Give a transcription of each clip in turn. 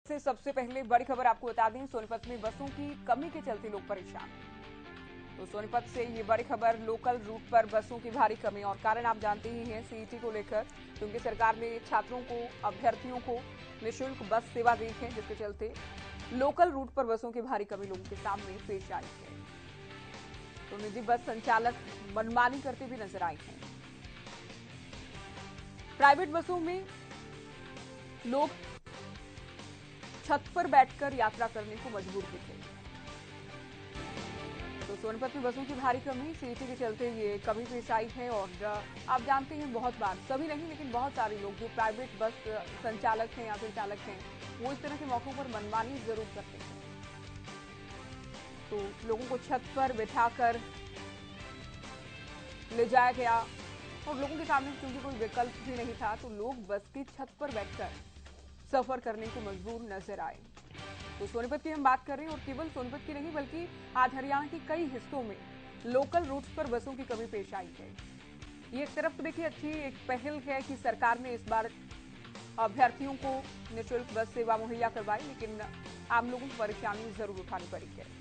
से सबसे पहले बड़ी खबर आपको बता दें, सोनीपत में बसों की कमी के चलते लोग परेशान। तो सोनीपत से ये बड़ी खबर, लोकल रूट पर बसों की भारी कमी और कारण आप जानते ही हैं सीईटी को लेकर, क्योंकि सरकार ने छात्रों को, अभ्यर्थियों को निःशुल्क बस सेवा दी है, जिसके चलते लोकल रूट पर बसों की भारी कमी लोगों के सामने पेश आई है। तो निजी बस संचालक मनमानी करते भी नजर आए हैं। प्राइवेट बसों में लोग छत पर बैठकर यात्रा करने को मजबूर दिखे। तो सोनीपत में बसों की भारी कमी, सीईटी के चलते ये कमी पेश आई है। और आप जानते हैं बहुत बार, सभी नहीं लेकिन बहुत सारे लोग जो प्राइवेट बस संचालक हैं या फिर चालक हैं, वो इस तरह के मौकों पर मनमानी जरूर करते हैं। तो लोगों को छत पर बिठाकर ले जाया गया और लोगों के सामने क्योंकि कोई विकल्प भी नहीं था, तो लोग बस की छत पर बैठकर सफर करने को मजबूर नजर आए। तो सोनीपत की हम बात कर रहे हैं और केवल सोनीपत की नहीं बल्कि आज हरियाणा के कई हिस्सों में लोकल रूट्स पर बसों की कमी पेश आई है। ये एक तरफ तो देखिए अच्छी एक पहल है कि सरकार ने इस बार अभ्यर्थियों को निःशुल्क बस सेवा मुहैया करवाई, लेकिन आम लोगों को परेशानी जरूर उठानी पड़ी है।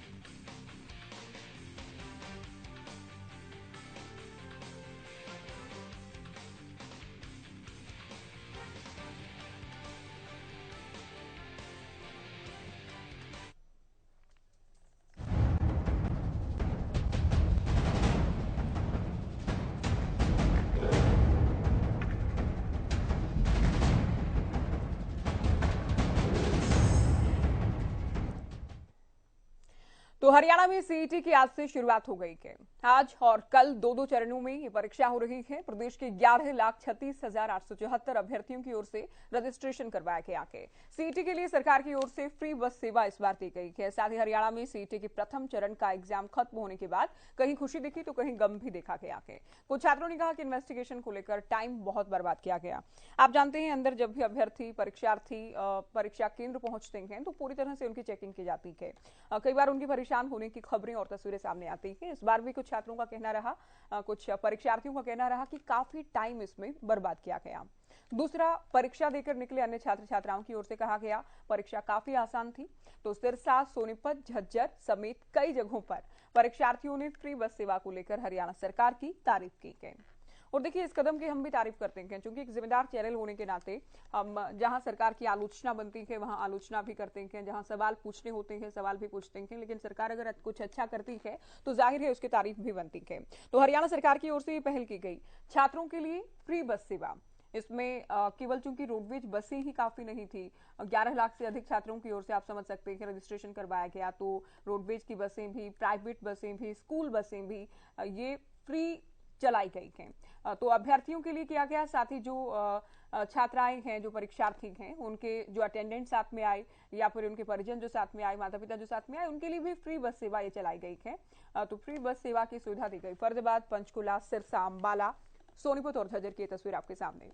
तो हरियाणा में सीईटी की आज से शुरुआत हो गई है। आज और कल दो चरणों में ये परीक्षा हो रही है। प्रदेश के 11,36,874 अभ्यर्थियों की ओर से रजिस्ट्रेशन करवाया गया है। सीईटी के लिए सरकार की ओर से फ्री बस सेवा इस बार दी गई है। साथ ही हरियाणा में सीईटी के प्रथम चरण का एग्जाम खत्म होने के बाद कहीं खुशी दिखी तो कहीं गम भी देखा गया है। कुछ छात्रों ने कहा कि इन्वेस्टिगेशन को लेकर टाइम बहुत बर्बाद किया गया। आप जानते हैं अंदर जब भी अभ्यर्थी परीक्षार्थी परीक्षा केंद्र पहुंचते हैं तो पूरी तरह से उनकी चेकिंग की जाती है। कई बार उनकी परेशान होने की खबरें और तस्वीरें सामने आती हैं। इस बार भी कुछ छात्रों का कहना रहा, कुछ परीक्षार्थियों का कहना रहा कि काफी टाइम इसमें बर्बाद किया गया। दूसरा, परीक्षा देकर निकले अन्य छात्र छात्राओं की ओर से कहा गया परीक्षा काफी आसान थी। तो सिरसा, सोनीपत, झज्जर समेत कई जगहों पर परीक्षार्थियों ने फ्री बस सेवा को लेकर हरियाणा सरकार की तारीफ की है। और देखिए इस कदम की हम भी तारीफ करते हैं, क्योंकि एक जिम्मेदार चैनल होने के नाते हम जहां सरकार की आलोचना बनती है वहां आलोचना भी करते हैं, जहां सवाल पूछने होते हैं सवाल भी पूछते हैं। लेकिन सरकार अगर कुछ अच्छा करती है तो जाहिर है उसकी तारीफ भी बनती है। तो हरियाणा सरकार की ओर से ये पहल की गई, छात्रों के लिए फ्री बस सेवा। इसमें केवल चूंकि रोडवेज बसें ही काफी नहीं थी, 11 लाख से अधिक छात्रों की ओर से आप समझ सकते हैं कि रजिस्ट्रेशन करवाया गया। तो रोडवेज की बसें भी, प्राइवेट बसें भी, स्कूल बसें भी ये फ्री चलाई गई हैं। तो अभ्यर्थियों के लिए किया गया, साथ ही जो छात्राएं हैं, जो परीक्षार्थी हैं, उनके जो अटेंडेंट साथ में आए या फिर उनके परिजन जो साथ में आए, माता पिता जो साथ में आए, उनके लिए भी फ्री बस सेवा ये चलाई गई है। तो फ्री बस सेवा की सुविधा दी गई। फरीदाबाद, पंचकुला, सिरसा, अंबाला, सोनीपत और झज्जर की तस्वीर आपके सामने।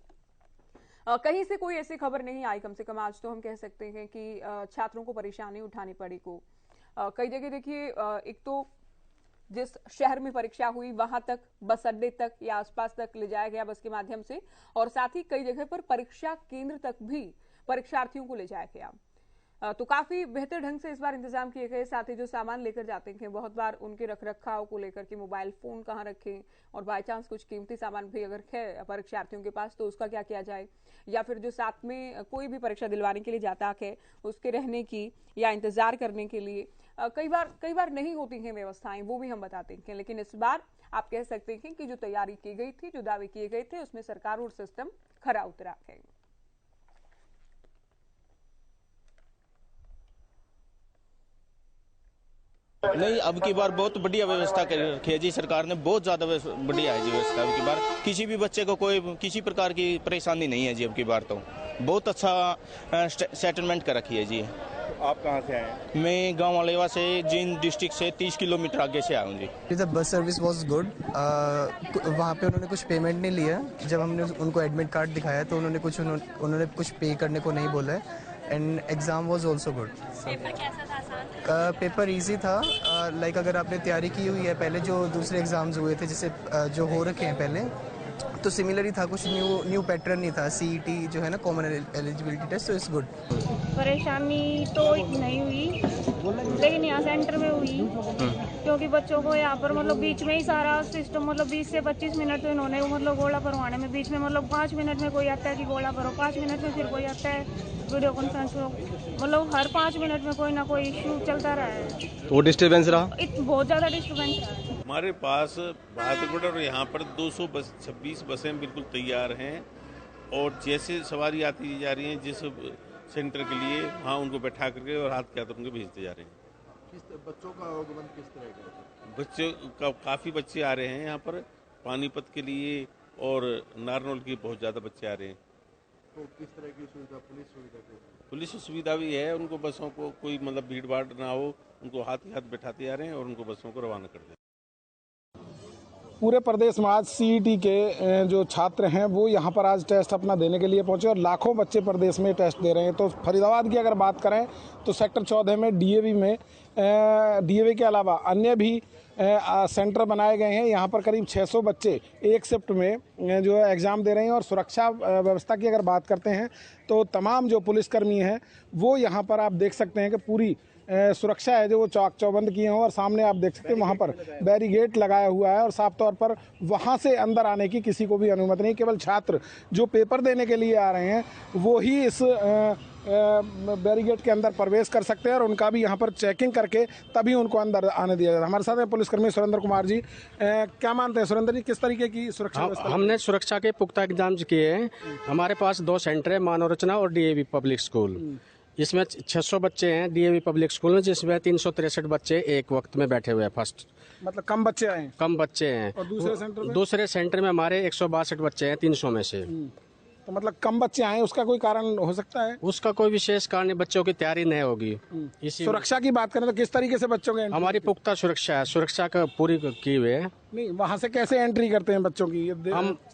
कहीं से कोई ऐसी खबर नहीं आई, कम से कम आज तो हम कह सकते हैं कि छात्रों को परेशानी उठानी पड़ी को। कई जगह देखिए, एक तो जिस शहर में परीक्षा हुई वहां तक, बस अड्डे तक या आसपास तक ले जाया गया बस के माध्यम से, और साथ ही कई जगह पर परीक्षा केंद्र तक भी परीक्षार्थियों को ले जाया गया। तो काफी बेहतर ढंग से इस बार इंतजाम किए गए। साथ ही जो सामान लेकर जाते हैं, बहुत बार उनके रखरखाव को लेकर के मोबाइल फोन कहाँ रखें, और बाय चांस कुछ कीमती सामान भी अगर है परीक्षार्थियों के पास तो उसका क्या किया जाए, या फिर जो साथ में कोई भी परीक्षा दिलवाने के लिए जाता है उसके रहने की या इंतजार करने के लिए कई बार नहीं होती हैं व्यवस्थाएं, वो भी हम बताते हैं। लेकिन इस बार आप कह सकते हैं कि जो तैयारी की गई थी, जो दावे किए गए थे, उसमें सरकार और सिस्टम खरा उतरा है। नहीं, अब की बार बहुत बढ़िया व्यवस्था कर रखी है जी सरकार ने, बहुत ज्यादा बढ़िया है जी व्यवस्था। अब की बार किसी भी बच्चे को कोई किसी प्रकार की परेशानी नहीं है जी। अब की बार तो बहुत अच्छा सेटलमेंट कर रखी है जी। आप कहाँ से आए? मैं गांव वालेवा से, जींद डिस्ट्रिक्ट से 30 किलोमीटर आगे से आया हूँ जी। The bus service was good. वहाँ पे उन्होंने कुछ पेमेंट नहीं लिया। जब हमने उनको एडमिट कार्ड दिखाया तो उन्होंने कुछ पे करने को नहीं बोला है। And exam was also good. Paper कैसा था? आसान? पेपर इजी था। लाइक अगर आपने तैयारी की हुई है पहले, जो दूसरे एग्ज़ाम्स हुए थे जैसे जो हो रखे हैं पहले, तो सिमिलर ही था, कुछ न्यू पैटर्न नहीं था। सीईटी जो है ना, कॉमन एलिजिबिलिटी टेस्ट, तो इट्स गुड। परेशानी तो नहीं हुई, लेकिन यहाँ सेंटर में हुई, क्योंकि बच्चों को यहाँ पर मतलब बीच में ही सारा सिस्टम, मतलब 20 से 25 मिनट तो इन्होंने मतलब गोला भरवाने में, बीच में मतलब 5 मिनट में कोई आता है कि गोला भरो, 5 मिनट में फिर कोई आता है वीडियो कॉन्फ्रेंस हो, मतलब हर 5 मिनट में कोई ना कोई इश्यू चलता रहा है। वो डिस्टर्बेंस रहा, बहुत ज़्यादा डिस्टर्बेंस रहा है। हमारे पास बहादुरगढ़ और यहाँ पर 226 बसें बिल्कुल तैयार हैं, और जैसे सवारी आती जा रही हैं जिस सेंटर के लिए, वहाँ उनको बैठा करके और हाथ के हाथ उनको भेजते जा रहे हैं। बच्चों का आगमन किस तरह का? बच्चों का काफ़ी बच्चे आ रहे हैं यहाँ पर पानीपत के लिए, और नारनौल के बहुत ज़्यादा बच्चे आ रहे हैं। तो किस तरह की सुविधा, पुलिस सुविधा भी है, उनको बसों को कोई मतलब भीड़ भाड़ ना हो, उनको हाथ ही हाथ बैठाते जा रहे हैं और उनको बसों को रवाना करते हैं। पूरे प्रदेश में आज सीईटी के जो छात्र हैं वो यहाँ पर आज टेस्ट अपना देने के लिए पहुंचे, और लाखों बच्चे प्रदेश में टेस्ट दे रहे हैं। तो फरीदाबाद की अगर बात करें तो सेक्टर 14 में डीएवी के अलावा अन्य भी सेंटर बनाए गए हैं। यहाँ पर करीब 600 बच्चे एक शिफ्ट में जो है एग्ज़ाम दे रहे हैं। और सुरक्षा व्यवस्था की अगर बात करते हैं तो तमाम जो पुलिसकर्मी हैं वो यहाँ पर आप देख सकते हैं कि पूरी सुरक्षा है जो वो चौक चौबंद किए हों, और सामने आप देख सकते हैं वहाँ पर बैरिगेट लगाया हुआ है, और साफ तौर पर वहाँ से अंदर आने की किसी को भी अनुमति नहीं। केवल छात्र जो पेपर देने के लिए आ रहे हैं वो ही इस बैरिगेट के अंदर प्रवेश कर सकते हैं, और उनका भी यहाँ पर चेकिंग करके तभी उनको अंदर आने दिया जाता है। हमारे साथ है पुलिसकर्मी सुरेंद्र कुमार जी। क्या मानते हैं सुरेंद्र जी, किस तरीके की सुरक्षा व्यवस्था? हमने सुरक्षा के पुख्ता इंतजाम किए हैं। हमारे पास 2 सेंटर है, मानव रचना और डीएवी पब्लिक स्कूल। इसमें 600 बच्चे हैं डीएवी पब्लिक स्कूल में, जिसमें 363 बच्चे एक वक्त में बैठे हुए हैं। फर्स्ट मतलब कम बच्चे आए हैं? कम बच्चे हैं। और दूसरे सेंटर में हमारे 162 बच्चे हैं 300 में से। तो मतलब कम बच्चे आए, उसका कोई कारण हो सकता है? उसका कोई विशेष कारण नहीं, बच्चों की तैयारी नहीं होगी। इसी सुरक्षा की बात करें तो किस तरीके से बच्चों के हमारी पुख्ता सुरक्षा है, सुरक्षा का पूरी की हुई है। नहीं, वहाँ से कैसे एंट्री करते हैं बच्चों की?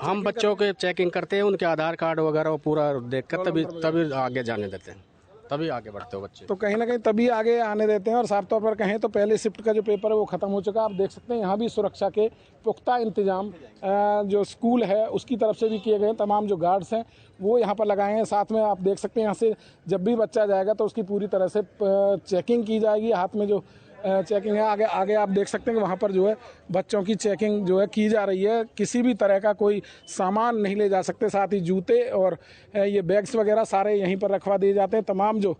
हम बच्चों के चेकिंग करते हैं, उनके आधार कार्ड वगैरह वो पूरा देखकर तभी आगे जाने देते हैं, तभी आगे बढ़ते हो बच्चे। तो कहीं ना कहीं तभी आगे आने देते हैं। और साफ तौर पर कहें तो पहले शिफ्ट का जो पेपर है वो ख़त्म हो चुका है। आप देख सकते हैं यहाँ भी सुरक्षा के पुख्ता इंतजाम जो स्कूल है उसकी तरफ से भी किए गए हैं। तमाम जो गार्ड्स हैं वो यहाँ पर लगाए हैं। साथ में आप देख सकते हैं यहाँ से जब भी बच्चा जाएगा तो उसकी पूरी तरह से चेकिंग की जाएगी। हाथ में जो चेकिंग है, आगे आप देख सकते हैं कि वहाँ पर जो है बच्चों की चेकिंग जो है की जा रही है। किसी भी तरह का कोई सामान नहीं ले जा सकते। साथ ही जूते और ये बैग्स वगैरह सारे यहीं पर रखवा दिए जाते हैं। तमाम जो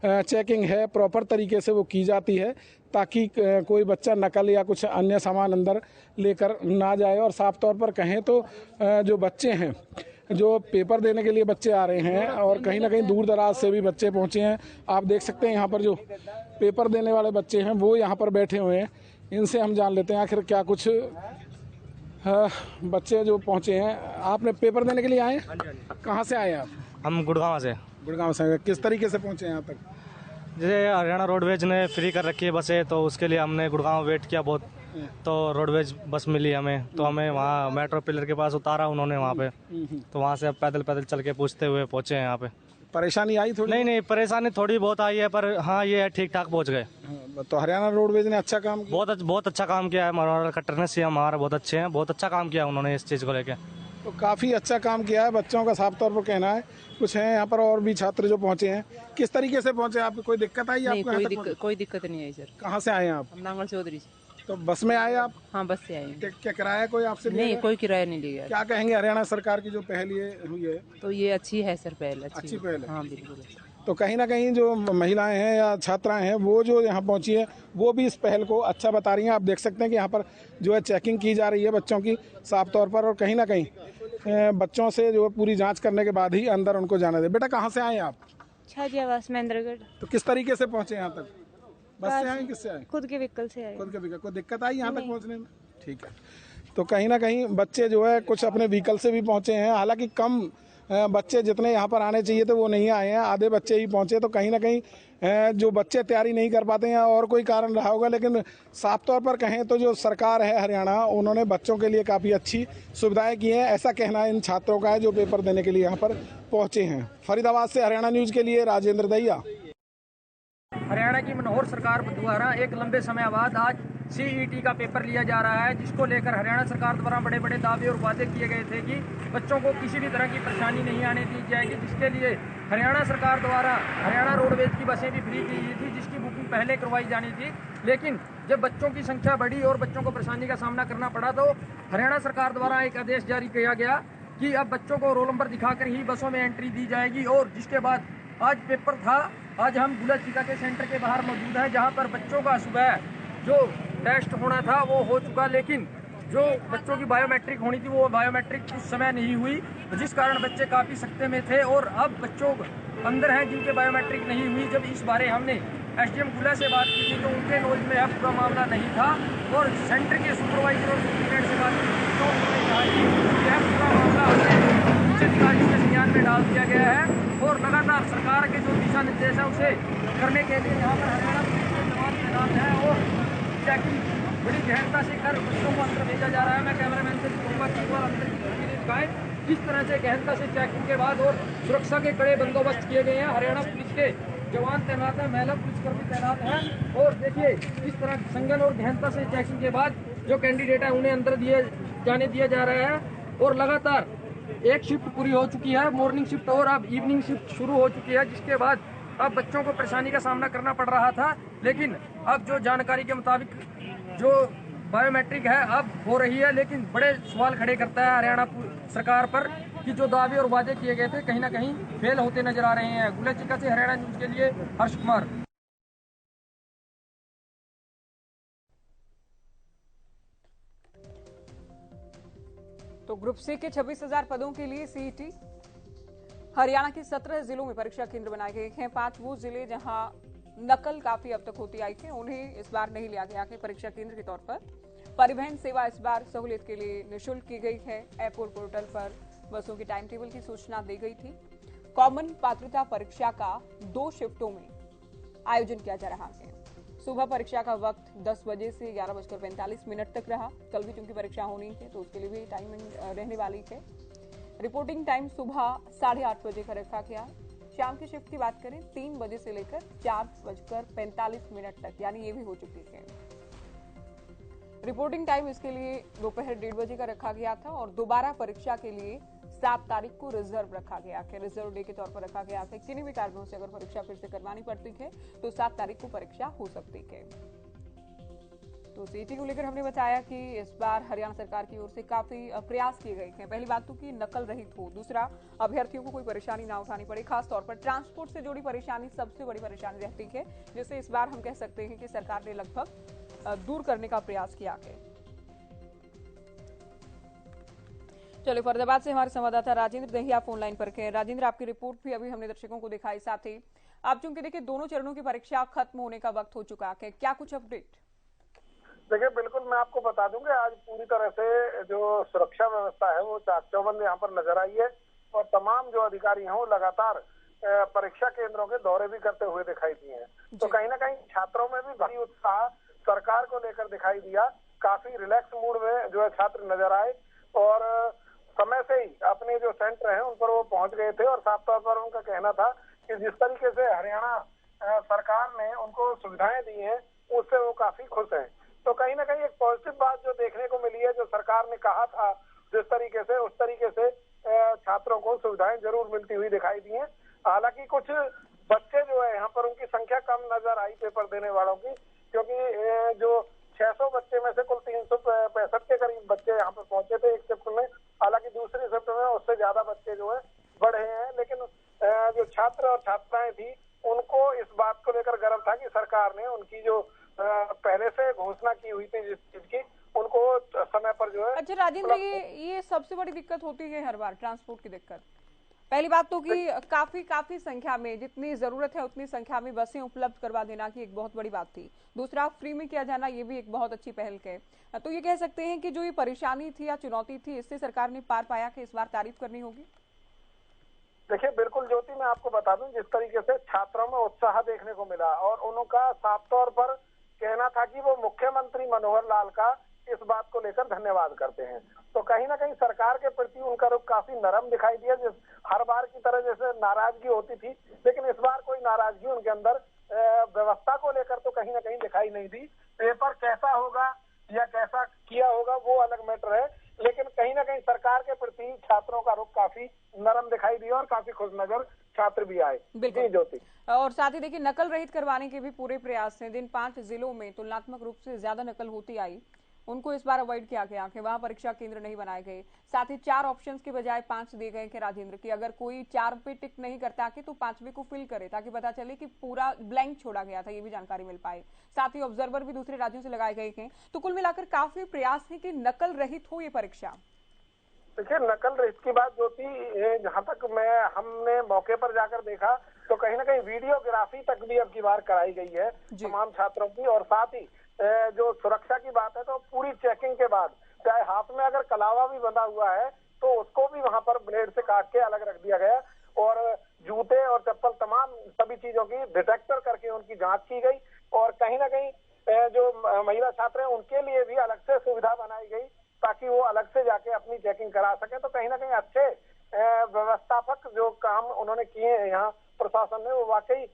चेकिंग है प्रॉपर तरीके से वो की जाती है, ताकि कोई बच्चा नकल या कुछ अन्य सामान अंदर लेकर ना जाए। और साफ तौर पर कहें तो जो बच्चे हैं, जो पेपर देने के लिए बच्चे आ रहे हैं, और कहीं ना कहीं दूर दराज से भी बच्चे पहुंचे हैं। आप देख सकते हैं यहाँ पर जो पेपर देने वाले बच्चे हैं वो यहाँ पर बैठे हुए हैं। इनसे हम जान लेते हैं आखिर क्या कुछ बच्चे जो पहुंचे हैं। आपने पेपर देने के लिए आए? कहाँ से आए आप? हम गुड़गांव से। गुड़गांव से किस तरीके से पहुंचे यहाँ तक? जैसे हरियाणा रोडवेज ने फ्री कर रखी है बसें, तो उसके लिए हमने गुड़गांव वेट किया बहुत, तो रोडवेज बस मिली हमें, तो हमें वहाँ मेट्रो पिलर के पास उतारा उन्होंने वहाँ पे, तो वहाँ से अब पैदल चल के पूछते हुए पहुँचे हैं यहाँ पे। परेशानी आई थोड़ी? नहीं, परेशानी थोड़ी बहुत आई है, पर हाँ ये है ठीक ठाक पहुँच गए। तो हरियाणा रोडवेज ने अच्छा काम किया? बहुत अच्छा काम किया है। मनोहर खट्टर ने सीएम हमारा बहुत अच्छे हैं, बहुत अच्छा काम किया उन्होंने इस चीज़ को लेकर। तो काफ़ी अच्छा काम किया है बच्चों का, साफ तौर पर कहना है। कुछ हैं यहाँ पर और भी छात्र जो पहुँचे हैं, किस तरीके से पहुँचे? आपको कोई दिक्कत आई? नहीं, कोई दिक्कत नहीं आई सर। कहाँ से आए हैं आप? नांगल चौधरी से। तो बस में आए आप? हाँ, बस से आए। क्या किराया कोई आपसे नहीं, कोई किराया नहीं लिया। क्या कहेंगे हरियाणा सरकार की जो पहल ये हुई है? तो ये अच्छी है सर, पहल अच्छी पहल है। हाँ बिल्कुल। तो कहीं ना कहीं जो महिलाएं हैं या छात्राएं हैं वो जो यहाँ पहुंची है वो भी इस पहल को अच्छा बता रही हैं। आप देख सकते हैं कि यहाँ पर जो है चेकिंग की जा रही है बच्चों की साफ तौर पर, और कहीं ना कहीं बच्चों से जो पूरी जांच करने के बाद ही अंदर उनको जाने दे। बेटा कहाँ से आए आप? छाजियावास महेंद्रगढ़। तो किस तरीके से पहुँचे यहाँ तक? बस से आए? किससे आए? खुद के व्हीकल से आए। खुद के व्हीकल। कोई दिक्कत आई यहाँ तक पहुँचने में? ठीक है। तो कहीं ना कहीं बच्चे जो है कुछ अपने व्हीकल से भी पहुँचे हैं। हालांकि कम बच्चे जितने यहाँ पर आने चाहिए थे वो नहीं आए हैं, आधे बच्चे ही पहुँचे। तो कहीं ना कहीं जो बच्चे तैयारी नहीं कर पाते हैं और कोई कारण रहा होगा, लेकिन साफ तौर पर कहें तो जो सरकार है हरियाणा, उन्होंने बच्चों के लिए काफ़ी अच्छी सुविधाएं की हैं, ऐसा कहना इन छात्रों का है जो पेपर देने के लिए यहाँ पर पहुँचे हैं। फरीदाबाद से हरियाणा न्यूज़ के लिए राजेंद्र दहिया। हरियाणा की मनोहर सरकार द्वारा एक लंबे समय बाद आज CET का पेपर लिया जा रहा है, जिसको लेकर हरियाणा सरकार द्वारा बड़े बड़े दावे और वादे किए गए थे कि बच्चों को किसी भी तरह की परेशानी नहीं आने दी जाएगी, जिसके लिए हरियाणा सरकार द्वारा हरियाणा रोडवेज की बसें भी फ्री की गई थी, जिसकी बुकिंग पहले करवाई जानी थी। लेकिन जब बच्चों की संख्या बढ़ी और बच्चों को परेशानी का सामना करना पड़ा तो हरियाणा सरकार द्वारा एक आदेश जारी किया गया कि अब बच्चों को रोल नंबर दिखाकर ही बसों में एंट्री दी जाएगी। और जिसके बाद आज पेपर था, आज हम गुलाचिका के सेंटर के बाहर मौजूद हैं, जहां पर बच्चों का सुबह जो टेस्ट होना था वो हो चुका, लेकिन जो बच्चों की बायोमेट्रिक होनी थी वो बायोमेट्रिक उस समय नहीं हुई, जिस कारण बच्चे काफ़ी सख्ते में थे। और अब बच्चों अंदर हैं जिनके बायोमेट्रिक नहीं हुई। जब इस बारे हमने SDM गुला से बात की थी तो उनके नॉलेज में पूरा मामला नहीं था, और सेंटर के सुपरवाइजर और सुप्रीटेंडेंट से बात की थी तो उन्होंने कहा कि यह पूरा मामला उच्च अधिकारी के संज्ञान में डाल दिया गया है, और लगातार सरकार के जो दिशा निर्देश है उसे करने के लिए यहाँ पर हरियाणा पुलिस के जवान तैनात हैं और चेकिंग बड़ी गहनता से कर बच्चों को अंदर भेजा जा रहा है। मैं कैमरामैन से कहूँगा कि अंदर की तस्वीरें दिखाएं, किस तरह से गहनता से चेकिंग के बाद और सुरक्षा के कड़े बंदोबस्त किए गए हैं। हरियाणा पुलिस के जवान तैनात हैं, महिला पुलिसकर्मी तैनात हैं, और देखिए किस तरह संगन और गहनता से चेकिंग के बाद जो कैंडिडेट है उन्हें अंदर जाने दिया जा रहा है। और लगातार एक शिफ्ट पूरी हो चुकी है, मॉर्निंग शिफ्ट, और अब इवनिंग शिफ्ट शुरू हो चुकी है, जिसके बाद अब बच्चों को परेशानी का सामना करना पड़ रहा था। लेकिन अब जो जानकारी के मुताबिक जो बायोमेट्रिक है अब हो रही है, लेकिन बड़े सवाल खड़े करता है हरियाणा सरकार पर कि जो दावे और वादे किए गए थे कहीं ना कहीं फेल होते नजर आ रहे हैं। गुलाचिका से हरियाणा न्यूज के लिए हर्ष कुमार। तो ग्रुप सी के 26,000 पदों के लिए CET हरियाणा के 17 जिलों में परीक्षा केंद्र बनाए गए हैं। 5 वो जिले जहां नकल काफी अब तक होती आई थी उन्हें इस बार नहीं लिया गया कि परीक्षा केंद्र के तौर पर। परिवहन सेवा इस बार सहूलियत के लिए निःशुल्क की गई है। एयरपोर्ट पोर्टल पर बसों के टाइम टेबल की सूचना दी गई थी। कॉमन पात्रता परीक्षा का 2 शिफ्टों में आयोजन किया जा रहा है। सुबह परीक्षा का वक्त 10 बजे से 11:45 तक रहा। कल भी चूंकि परीक्षा होनी है तो उसके लिए भी टाइमिंग रहने वाली है। रिपोर्टिंग टाइम सुबह 8:30 बजे का रखा गया। शाम की शिफ्ट की बात करें 3 बजे से लेकर 4:45 तक, यानी ये भी हो चुकी है। रिपोर्टिंग टाइम इसके लिए दोपहर 1:30 बजे का रखा गया था, और दोबारा परीक्षा के लिए 7 तारीख को रिजर्व रखा गया है। रिजर्व डे के तौर पर रखा गया है। किन्हीं भी कारणों से अगर परीक्षा फिर से करवानी पड़ती है तो 7 तारीख को परीक्षा हो सकती है। तो CET को लेकर हमने बताया कि इस बार हरियाणा सरकार की ओर से काफी प्रयास किए गए हैं। पहली बात तो कि नकल रहित हो, दूसरा अभ्यर्थियों को कोई परेशानी ना उठानी पड़े। खासतौर पर ट्रांसपोर्ट से जुड़ी परेशानी सबसे बड़ी परेशानी रहती है, जिसे इस बार हम कह सकते हैं कि सरकार ने लगभग दूर करने का प्रयास किया है। चलिए फरीदाबाद से हमारे संवाददाता राजेंद्र दहिया फोन लाइन पर हैं। राजेंद्र, आपकी रिपोर्ट भी अभी हमने दर्शकों को दिखाई, साथ ही आप चूंकि देखिए दोनों चरणों की परीक्षा खत्म होने का वक्त हो चुका है, क्या कुछ अपडेट? देखिए बिल्कुल मैं आपको बता दूं कि आज पूरी तरह से जो सुरक्षा व्यवस्था है वो चाक चौबंद यहाँ पर नजर आई है, और तमाम जो अधिकारी हैं वो लगातार परीक्षा केंद्रों के दौरे भी करते हुए दिखाई दिए हैं। तो कहीं ना कहीं छात्रों में भी भारी उत्साह सरकार को लेकर दिखाई दिया। काफी रिलैक्स मूड में जो है छात्र नजर आए, और समय से ही अपने जो सेंटर हैं उन पर वो पहुंच गए थे। और साफ तौर पर उनका कहना था कि जिस तरीके से हरियाणा सरकार ने उनको सुविधाएं दी हैं उससे वो काफी खुश हैं। तो कहीं ना कहीं एक पॉजिटिव बात जो देखने को मिली है, जो सरकार ने कहा था जिस तरीके से, उस तरीके से छात्रों को सुविधाएं जरूर मिलती हुई दिखाई दी हैं। हालांकि कुछ बच्चे जो है यहाँ पर उनकी संख्या कम नजर आई पेपर देने वालों की, क्योंकि जो 600 बच्चे में से कुल 365 के करीब बच्चे यहाँ पर पहुंचे थे एक शिफ्ट में। हालांकि दूसरी शिफ्ट में उससे ज्यादा बच्चे जो है बढ़े हैं, लेकिन जो छात्र और छात्राएं थी उनको इस बात को लेकर गर्व था कि सरकार ने उनकी जो पहले से घोषणा की हुई थी जिस चीज की, उनको समय पर जो है। अच्छा राजेंद्र, ये सबसे बड़ी दिक्कत होती है हर बार, ट्रांसपोर्ट की दिक्कत। पहली बात तो कि काफी संख्या में, जितनी जरूरत है उतनी संख्या में बसें उपलब्ध करवा देना की एक बहुत बड़ी बात थी। दूसरा, फ्री में किया जाना, ये भी एक बहुत अच्छी पहल है। तो ये कह सकते हैं कि जो ये परेशानी थी या चुनौती थी, इससे सरकार ने पार पाया कि इस बार तारीफ करनी होगी। देखिए बिल्कुल ज्योति, मैं आपको बता दूं जिस तरीके से छात्रों में उत्साह देखने को मिला, और उनका साफ तौर पर कहना था कि वो मुख्यमंत्री मनोहर लाल का इस बात को लेकर धन्यवाद करते हैं। तो कहीं ना कहीं सरकार के प्रति उनका रुख काफी नरम दिखाई दिया। जिस हर बार की तरह जैसे नाराजगी होती थी, लेकिन इस बार कोई नाराजगी उनके अंदर व्यवस्था को लेकर तो कहीं ना कहीं दिखाई नहीं दी। पेपर कैसा होगा या कैसा किया होगा वो अलग मैटर है, लेकिन कहीं ना कहीं सरकार के प्रति छात्रों का रुख काफी नरम दिखाई दिया और काफी खुशनजर छात्र भी आए। जी ज्योति। और साथ ही देखिए नकल रहित करवाने के भी पूरे प्रयास हैं। जिन 5 जिलों में तुलनात्मक रूप से ज्यादा नकल होती आई उनको इस बार अवॉइड किया गया कि वहां परीक्षा केंद्र नहीं बनाए गए। साथ ही 4 ऑप्शंस के बजाय 5 दिए गए कि राजेंद्र की अगर कोई 4 पे टिक नहीं करता कि तो 5वें को फिल करे, ताकि पता चले कि पूरा ब्लैंक छोड़ा गया था, ये भी जानकारी मिल पाए। साथ ही ऑब्जर्वर भी दूसरे राज्यों से लगाए गए हैं। तो कुल मिलाकर काफी प्रयास है कि नकल रहित हो ये परीक्षा। देखिए नकल रहित की बात जो थी, जहाँ तक हमने मौके पर जाकर देखा तो कहीं ना कहीं वीडियोग्राफी तक भी अब की बार कराई गई है तमाम छात्रों की। और साथ ही जो सुरक्षा की बात है तो पूरी चेकिंग के बाद चाहे हाथ में अगर कलावा भी बंधा हुआ है तो उसको भी वहां पर ब्लेड से काट के अलग रख दिया गया और जूते और चप्पल तमाम सभी चीजों की डिटेक्टर करके उनकी जांच की गई। और कहीं ना कहीं जो महिला छात्र हैं उनके लिए भी अलग से सुविधा बनाई गई ताकि वो अलग से जाके अपनी चेकिंग करा सके। तो कहीं ना कहीं अच्छे व्यवस्थापक जो काम उन्होंने किए हैं यहाँ प्रशासन ने, वो वाकई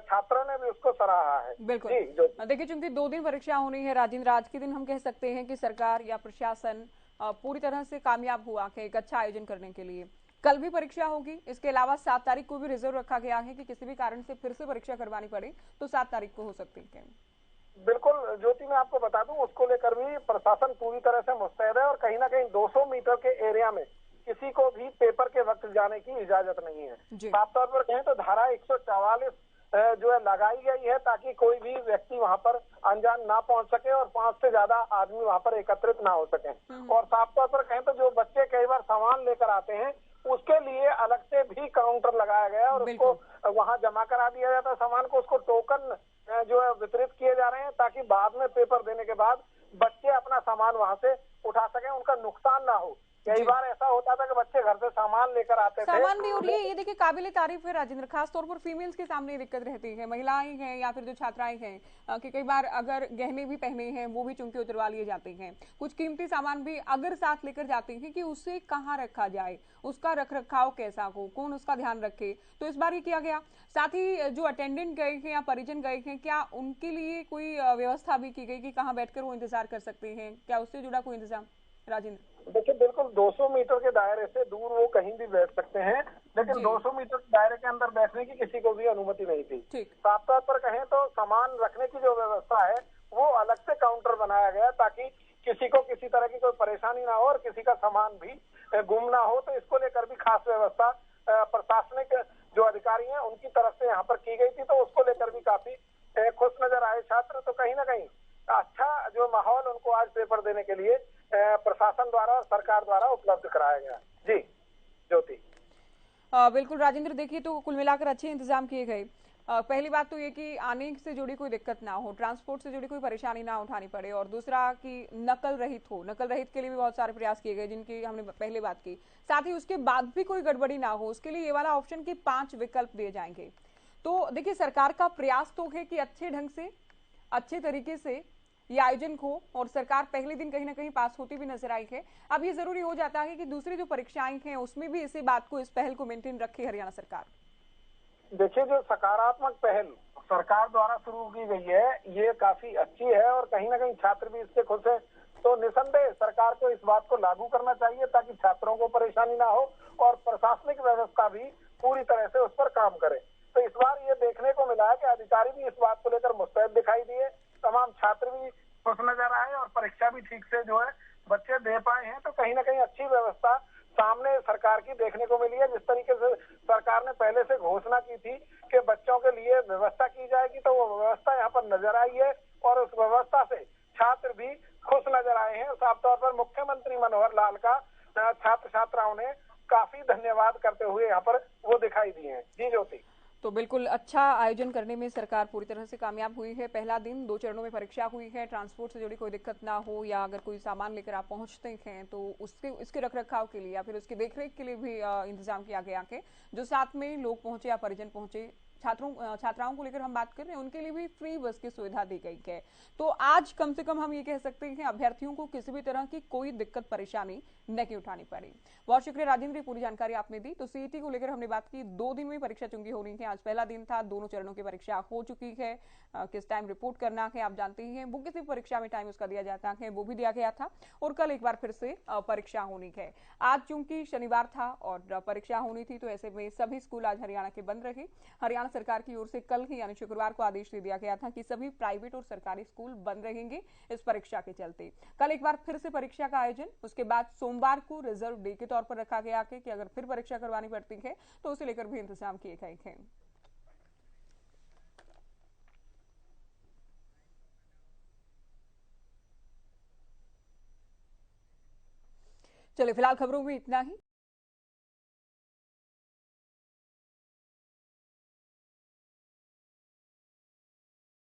छात्रों ने भी उसको सराहा है। बिल्कुल। देखिए चूंकि 2 दिन परीक्षा होनी है राजेंद्र, आज के दिन हम कह सकते हैं कि सरकार या प्रशासन पूरी तरह से कामयाब हुआ है एक अच्छा आयोजन करने के लिए। कल भी परीक्षा होगी, इसके अलावा 7 तारीख को भी रिजर्व रखा गया है कि किसी भी कारण से फिर से परीक्षा करवानी पड़े तो 7 तारीख को हो सकती है। बिल्कुल ज्योति, मैं आपको बता दूं उसको लेकर भी प्रशासन पूरी तरह से मुस्तैद है और कहीं ना कहीं 200 मीटर के एरिया में किसी को भी पेपर के वक्त जाने की इजाजत नहीं है। साफ तौर पर कहें तो धारा 144 जो है लगाई गई है ताकि कोई भी व्यक्ति वहां पर अनजान ना पहुंच सके और 5 से ज्यादा आदमी वहां पर एकत्रित ना हो सके। और साफ तौर पर कहें तो जो बच्चे कई बार सामान लेकर आते हैं उसके लिए अलग से भी काउंटर लगाया गया और उसको वहां जमा करा दिया जाता है सामान को। उसको टोकन जो है वितरित किए जा रहे हैं ताकि बाद में पेपर देने के बाद बच्चे अपना सामान वहां से उठा सकें, उनका नुकसान ना हो। कई बार ऐसा होता था कि बच्चे घर से सामान लेकर आते थे, सामान भी। और ये देखिए काबिल तारीफ है राजेंद्र, खास तौर पर फीमेल्स के सामने दिक्कत रहती है, महिलाएं हैं या फिर जो छात्राएं हैं कि कई बार अगर गहने भी पहने हैं वो भी चुंकी उतरवा लिए जाते हैं। कुछ कीमती सामान भी अगर साथ लेकर जाते हैं कि उसे कहाँ रखा जाए, उसका रख रखाव कैसा हो, कौन उसका ध्यान रखे, तो इस बार ये किया गया। साथ ही जो अटेंडेंट गए हैं या परिजन गए हैं, क्या उनके लिए कोई व्यवस्था भी की गई कि कहाँ बैठकर वो इंतजार कर सकते हैं, क्या उससे जुड़ा कोई इंतजाम राजेंद्र? देखिए बिल्कुल 200 मीटर के दायरे से दूर वो कहीं भी बैठ सकते हैं, लेकिन 200 मीटर के दायरे के अंदर बैठने की किसी को भी अनुमति नहीं थी। साफ तौर पर कहें तो सामान रखने की जो व्यवस्था है वो अलग से काउंटर बनाया गया ताकि किसी को किसी तरह की कोई परेशानी ना हो और किसी का सामान भी गुम ना हो। तो इसको लेकर भी खास व्यवस्था प्रशासनिक जो अधिकारी हैं उनकी तरफ से यहाँ पर की गई थी, तो उसको लेकर भी काफी खुश नजर आए छात्र। तो कहीं ना कहीं अच्छा जो माहौल उनको आज पेपर देने के लिए प्रशासन द्वारा और सरकार द्वारा उपलब्ध कराया गया। जी ज्योति। बिल्कुल राजेंद्र, देखिए तो कुल मिलाकर अच्छे इंतजाम किए गए। पहली बात तो ये कि आने से जुड़ी कोई दिक्कत ना हो, ट्रांसपोर्ट से जुड़ी कोई परेशानी ना उठानी पड़े, और दूसरा कि नकल रहित हो। नकल रहित के लिए भी बहुत सारे प्रयास किए गए जिनकी हमने पहले बात की। साथ ही उसके बाद भी कोई गड़बड़ी ना हो उसके लिए ये वाला ऑप्शन के 5 विकल्प दिए जाएंगे। तो देखिए सरकार का प्रयास तो है कि अच्छे ढंग से अच्छे तरीके से ये आयोजन हो, और सरकार पहले दिन कहीं ना कहीं पास होती भी नजर आई है। अब ये जरूरी हो जाता है कि दूसरी जो परीक्षाएं हैं उसमें भी इसी बात को, इस पहल को मेंटेन रखे हरियाणा सरकार। देखिए जो सकारात्मक पहल सरकार द्वारा शुरू की गई है ये काफी अच्छी है और कहीं ना कहीं छात्र भी इससे खुश है। तो निसंदेह सरकार को इस बात को लागू करना चाहिए ताकि छात्रों को परेशानी ना हो और प्रशासनिक व्यवस्था भी पूरी तरह से उस पर काम करे। तो इस बार ये देखने को मिला है कि अधिकारी भी इस बात को लेकर मुस्तैद दिखाई दिए, तमाम छात्र भी खुश नजर आए और परीक्षा भी ठीक से जो है बच्चे दे पाए हैं। तो कहीं ना कहीं अच्छी व्यवस्था सामने सरकार की देखने को मिली है। जिस तरीके से सरकार ने पहले से घोषणा की थी कि बच्चों के लिए व्यवस्था की जाएगी, तो वो व्यवस्था यहाँ पर नजर आई है और उस व्यवस्था से छात्र भी खुश नजर आए हैं। साफ तौर पर मुख्यमंत्री मनोहर लाल का छात्र छात्राओं ने काफी धन्यवाद करते हुए यहाँ पर वो दिखाई दिए हैं। जी ज्योति। तो बिल्कुल अच्छा आयोजन करने में सरकार पूरी तरह से कामयाब हुई है। पहला दिन 2 चरणों में परीक्षा हुई है। ट्रांसपोर्ट से जुड़ी कोई दिक्कत ना हो, या अगर कोई सामान लेकर आप पहुंचते हैं तो उसके रखरखाव के लिए या फिर उसकी देखरेख के लिए भी इंतजाम किया गया है। जो साथ में लोग पहुंचे या परिजन पहुंचे छात्राओं को लेकर हम बात कर रहे हैं, उनके लिए भी फ्री बस की सुविधा दी गई है। तो आज कम से कम हम ये कह सकते हैं अभ्यर्थियों को किसी भी तरह की कोई दिक्कत परेशानी नहीं उठानी पड़ी। बहुत शुक्रिया राजेंद्र, पूरी जानकारी आपने दी। तो सीईटी को लेकर हमने बात की, 2 दिन में परीक्षा चुंगी होनी है। आज पहला दिन था, दोनों चरणों की परीक्षा हो चुकी है। किस टाइम रिपोर्ट करना है आप जानते ही हैं, वो किसी परीक्षा में टाइम उसका दिया जाता है, वो भी दिया गया था। और कल एक बार फिर से परीक्षा होनी है। आज चूंकि शनिवार था और परीक्षा होनी थी, तो ऐसे में सभी स्कूल आज हरियाणा के बंद रहे। हरियाणा सरकार की ओर से कल ही यानी शुक्रवार को आदेश दे दिया गया था कि सभी प्राइवेट और सरकारी स्कूल बंद रहेंगे इस परीक्षा के चलते। कल एक बार फिर से परीक्षा का आयोजन, उसके बाद सोमवार को रिजर्व डे के तौर पर रखा गया है कि अगर फिर परीक्षा करवानी पड़ती है तो उसे लेकर भी इंतजाम किए गए हैं। चलिए फिलहाल खबरों में इतना ही।